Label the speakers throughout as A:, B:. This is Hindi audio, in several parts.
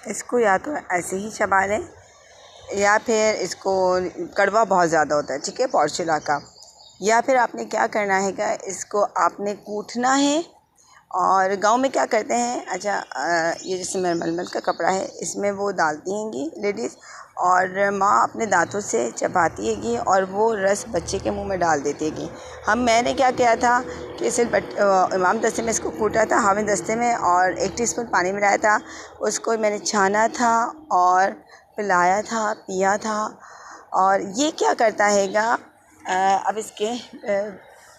A: इसको या तो ऐसे ही चबा लें या फिर इसको, कड़वा बहुत ज़्यादा होता है, ठीक है, पॉर्चुला का। या फिर आपने क्या करना है कि इसको आपने कूटना है। और गांव में क्या करते हैं, अच्छा ये जैसे मलमल का कपड़ा है, इसमें वो डालती हैंगी लेडीज़, और माँ अपने दांतों से चबाती हैगी और वो रस बच्चे के मुंह में डाल देती हैगी। मैंने क्या किया था कि सिर्फ इमाम दस्ते में इसको कूटा था, हामिद दस्ते में, और 1 टीस्पून पानी मिलाया था, उसको मैंने छाना था और पिलाया था, पिया था। और ये क्या करता हैगा, अब इसके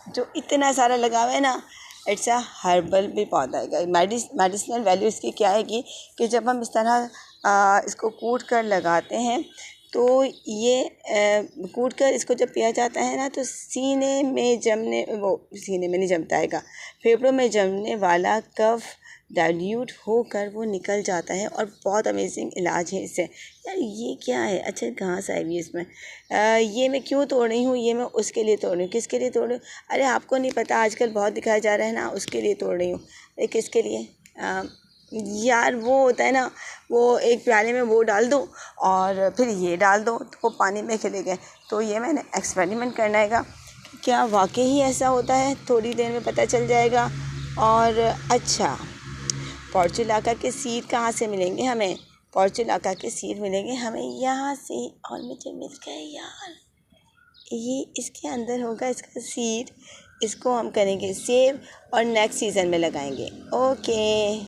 A: जो इतना सारा लगा हुआ है ना, इट्स अ हर्बल भी पौधा है। मेडिसिनल वैल्यू इसकी क्या है कि जब हम इस तरह इसको कूट कर लगाते हैं तो ये कूट कर इसको जब पिया जाता है ना, तो सीने में नहीं जमता है, फेफड़ों में जमने वाला कफ डाइल्यूट होकर वो निकल जाता है, और बहुत अमेजिंग इलाज है इससे। यार ये क्या है, अच्छा घास आई हुई है इसमें, ये मैं क्यों तोड़ रही हूँ, ये मैं उसके लिए तोड़ रही हूँ। किसके लिए तोड़ रही हूँ? अरे आपको नहीं पता, आजकल बहुत दिखाया जा रहा है ना, उसके लिए तोड़ रही हूँ। अरे किसके लिए? यार वो होता है ना, वो एक प्याले में वो डाल दो और फिर ये डाल दो तो वो पानी में खिले गए। तो ये मैंने एक्सपेरिमेंट करना है, क्या वाकई ही ऐसा होता है, थोड़ी देर में पता चल जाएगा। और अच्छा, पॉर्चुलाका के सीड कहाँ से मिलेंगे हमें? पॉर्चुलाका के सीड मिलेंगे हमें यहाँ से, और मुझे मिल गए यार। ये इसके अंदर होगा इसका सीड, इसको हम करेंगे सेव और नेक्स्ट सीज़न में लगाएंगे। ओके।